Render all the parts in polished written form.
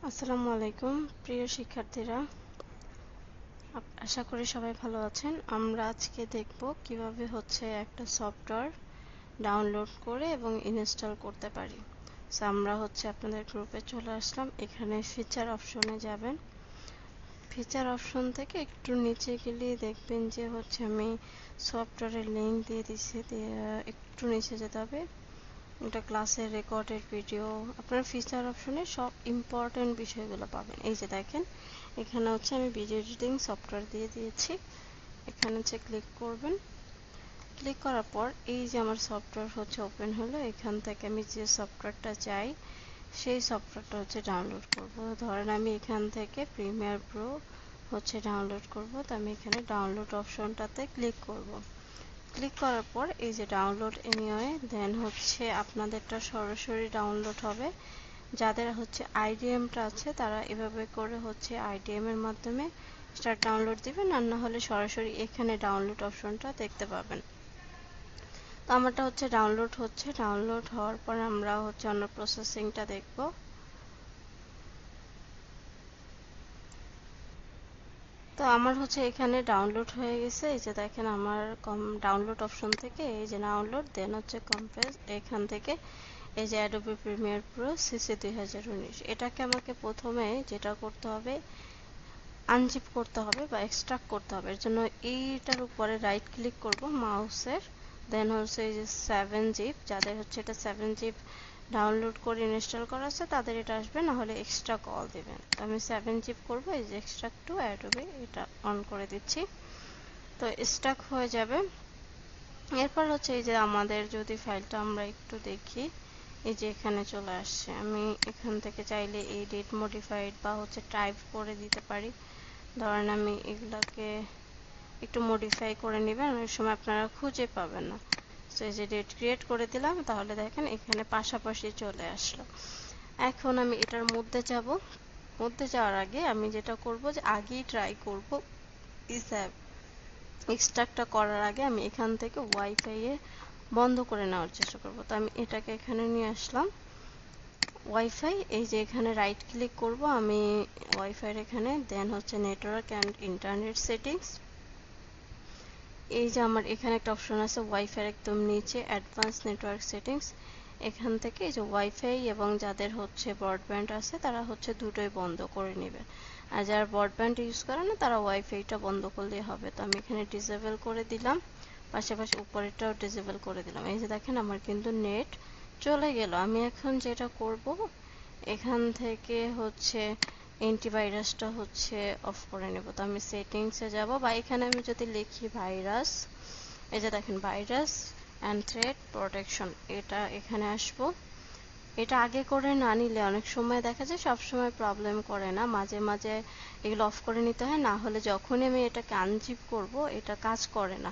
আসসালামু আলাইকুম প্রিয় শিক্ষার্থীরা, আশা করি সবাই ভালো আছেন। আমরা আজকে দেখব কিভাবে একটা সফটওয়্যার ডাউনলোড করে এবং ইনস্টল করতে পারি। আমরা আপনাদের গ্রুপে চলে আসলাম। এখানে ফিচার অপশনে যাবেন। ফিচার অপশন থেকে একটু নিচে গেলে দেখবেন যে আমি সফটওয়্যারের লিঙ্ক দিয়ে দিচ্ছি। একটু নিচে যেতে হবে। এটা ক্লাসের রেকর্ডেড ভিডিও। আপনারা ফিচার অপশনে সব ইম্পর্টেন্ট বিষয়গুলো পাবেন। এই যে দেখেন, এখানে আমি ভিডিও এডিটিং সফটওয়্যার দিয়ে দিয়েছি। এখানে ক্লিক করবেন। ক্লিক করার পর এই যে আমার সফটওয়্যার ওপেন হলো। এখান থেকে আমি যে সফটওয়্যারটা চাই সেই সফটওয়্যারটা ডাউনলোড করব। ধরেন আমি এখান থেকে প্রিমিয়ার প্রো ডাউনলোড করব। তো আমি এখানে ডাউনলোড অপশনটাতে ক্লিক করব। ক্লিক করার পর এই যে ডাউনলোড এনিওয়ে, দেন আপনাদেরটা সরাসরি ডাউনলোড হবে। যাদের আইডিএমটা আছে তারা এভাবে করে আইডিএম এর মাধ্যমে স্টার্ট ডাউনলোড দিবেন, আর না হলে সরাসরি এখানে ডাউনলোড অপশনটা দেখতে পাবেন। তো আমারটা ডাউনলোড হওয়ার পর আমরা অন্য প্রসেসিংটা দেখব। তো আমার এখানে ডাউনলোড হয়ে গেছে। এই যে দেখেন আমার ডাউনলোড অপশন থেকে এই যে ডাউনলোড, দেন কম্প্রেস, এখান থেকে এই যে অ্যাডোবি প্রিমিয়ার প্রো সিসি 2019, এটাকে আমাকে প্রথমে যেটা করতে হবে আনজিপ করতে হবে বা এক্সট্রাক্ট করতে হবে। এর জন্য এইটার উপরে রাইট ক্লিক করব মাউসের, দেন এই যে 7zip, যাদের এটা 7zip ডাউনলোড করে ইনস্টল করা আছে তাদের এটা আসবে, না হলে এক্সট্রা কল দিবেন। তো আমি 7zip করব। এই যে এক্সট্রাক্ট টু অ্যাডোবি এটা অন করে দিচ্ছি। তো স্টাক হয়ে যাবে। এরপর এই যে আমাদের যদি ফাইলটা আমরা একটু দেখি, এই যে এখানে চলে আসছে। আমি এখান থেকে চাইলে এডিট, মডিফাইড বা টাইপ করে দিতে পারি। ধরেন আমি এগুলাকে একটু মডিফাই করে নেবেন, অনেক সময় আপনারা খুঁজে পাবেন না। তো এই যে ডেট ক্রিয়েট করে দিলাম, তাহলে দেখেন এখানে পাশাপাশি চলে আসলো। এখন আমি এটার মধ্যে যাব। মধ্যে যাওয়ার আগে আমি যেটা করব যে আগেই ট্রাই করব এক্সট্রাক্টটা করার আগে আমি এখান থেকে ওয়াইফাই এ বন্ধ করে নেওয়ার চেষ্টা করব। তো আমি এটাকে এখানে নিয়ে আসলাম। ওয়াইফাই, এই যে এখানে রাইট ক্লিক করব আমি ওয়াইফাই এখানে, দেন নেটওয়ার্ক অ্যান্ড ইন্টারনেট সেটিংস। এই যে আমার এখানে একটা অপশন আছে ওয়াইফাই একদম নিচে অ্যাডভান্স নেটওয়ার্ক সেটিংস। এখান থেকে এই যে ওয়াইফাই এবং যাদের ব্রডব্যান্ড আছে তারা দুটোই বন্ধ করে নেবেন, আর যারা ব্রডব্যান্ড ইউজ করে না তারা ওয়াইফাইটা বন্ধ করলেই হবে। তো আমি এখানে ডিসেবল করে দিলাম, পাশাপাশি উপরেরটাও ডিসেবল করে দিলাম। এই যে দেখেন আমার কিন্তু নেট চলে গেল। আমি এখন যেটা করব এখান থেকে অ্যান্টিভাইরাসটা অফ করে নেব। তো আমি সেটিংসে যাব, বা এখানে আমি যদি লিখি ভাইরাস, এই যে দেখেন ভাইরাস অ্যান্ড থ্রেট প্রোটেকশন, এটা এখানে আসবো। এটা আগে করে না নিলে অনেক সময় দেখা যায় সব সময় প্রবলেম করে না, মাঝে মাঝে এগুলো অফ করে নিতে হয়, না হলে যখনই আমি এটাকে আনজিপ করব এটা কাজ করে না।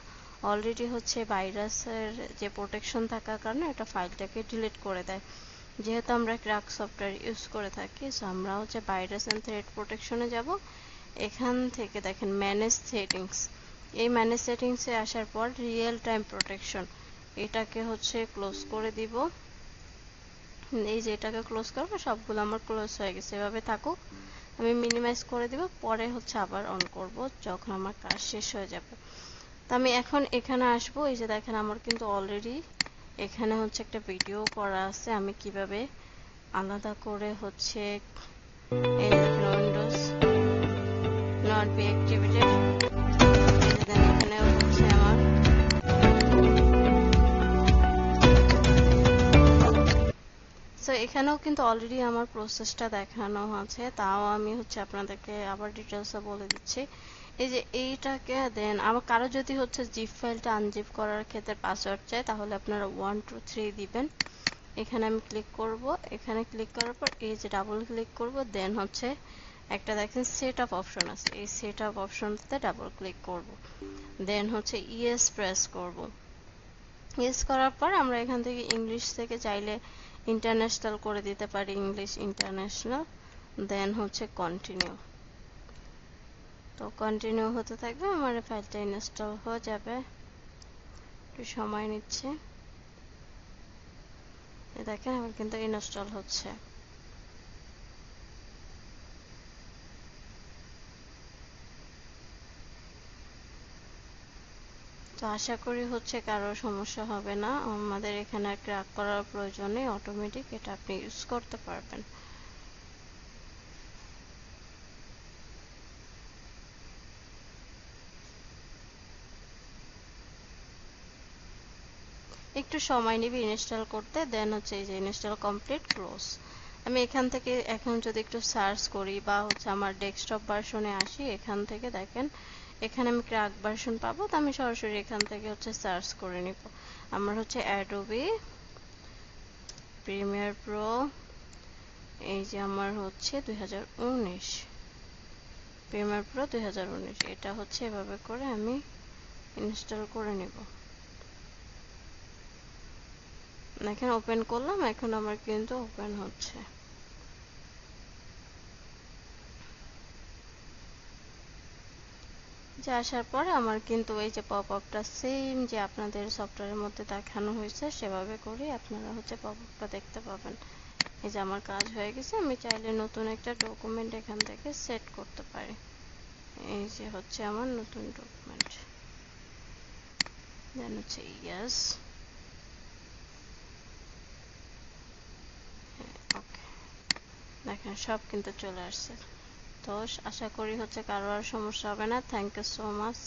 অলরেডি ভাইরাসের যে প্রোটেকশন থাকার কারণে এটা ফাইলটাকে ডিলিট করে দেয়। যেহেতু আমরা ক্র্যাক সফটওয়্যার ইউজ করে থাকি, সো আমরা ভাইরাস এন্ড থ্রেট প্রোটেকশনে যাব। এখান থেকে দেখেন ম্যানেজ সেটিংস, এই ম্যানেজ সেটিংসে আসার পর রিয়েল টাইম প্রোটেকশন এটাকে ক্লোজ করে দিব। এই যে এটাকে ক্লোজ করবো, সবগুলো আমার ক্লোজ হয়ে গেছে, এভাবে থাকুক। আমি মিনিমাইজ করে দিব, পরে আবার অন করব যখন আমার কাজ শেষ হয়ে যাবে। তো আমি এখন এখানে আসবো। এই যে দেখেন আমার কিন্তু অলরেডি এখানে একটা ভিডিও করা আছে আমি কিভাবে আলাদা করে এই দেখেন উইন্ডোজ নট বি অ্যাক্টিভেটেড। এখানে আমার সো এখানেও কিন্তু অলরেডি আমার প্রসেসটা দেখানো আছে, তাও আমি আপনাদেরকে আবার ডিটেলসে বলে দিচ্ছি। এই যে এইটাকে দেন আমার কারো যদি জিপ ফাইলটা আনজিপ করার ক্ষেত্রে পাসওয়ার্ড চাই, তাহলে আপনারা 1 2 3 দিবেন। এখানে আমি ক্লিক করব। এখানে ক্লিক করার পর এই যে ডাবল ক্লিক করব, দেন একটা দেখেন সেট আপ অপশন আছে, এই সেট আপ অপশনটাতে ডাবল ক্লিক করব, দেন ইয়েস প্রেস করব। ইয়েস করার পর আমরা এখান থেকে ইংলিশ থেকে চাইলে ইন্টারন্যাশনাল করে দিতে পারি, ইংলিশ ইন্টারন্যাশনাল, দেন কন্টিনিউ। তো কন্টিনিউ হতে থাকবে, আমার ফাইলটা ইনস্টল হয়ে যাবে, একটু সময় নিচ্ছে। দেখেন আমার কিন্তু ইনস্টল হচ্ছে। তো আশা করি হচ্ছে কারো সমস্যা হবে না, আমাদের এখানে আর ক্র্যাক করার প্রয়োজন নেই, অটোমেটিক এটা আপনি ইউজ করতে পারবেন। একটু সময় নিবি ইনস্টল করতে, দেন হচ্ছে এই যে ইনস্টল কমপ্লিট, ক্লোজ। আমি এখান থেকে এখন যদি একটু সার্চ করি বা হচ্ছে আমার ডেস্কটপ ভার্সনে আসি, এখান থেকে দেখেন এখানে আমি ক্র্যাক ভার্সন পাবো, তো আমি সরাসরি এখান থেকে হচ্ছে সার্চ করে নিব। আমার হচ্ছে অ্যাডোবি প্রিমিয়ার প্রো, এই যে আমার হচ্ছে 2019 প্রিমিয়ার প্রো 2019, এটা হচ্ছে এভাবে করে আমি ইনস্টল করে নেব। এখানে ওপেন করলাম, এখন আমার কিন্তু ওপেন হচ্ছে। যে আসার পরে আমার কিন্তু এই যে পপ আপটা সেম যে আপনাদের সফটওয়্যারের মধ্যে দেখানো হয়েছে সেভাবে করে আপনারা হচ্ছে পপ আপটা দেখতে পাবেন। এই যে আমার কাজ হয়ে গেছে, আমি চাইলে নতুন একটা ডকুমেন্ট এখান থেকে সেট করতে পারি। এই যে হচ্ছে আমার নতুন ডকুমেন্ট, দেন হচ্ছে ইয়েস, ওকে, দেখেন সব কিন্তু চলে আসছে। তো আশা করি হচ্ছে কারো আর সমস্যা হবে না। Thank you so much.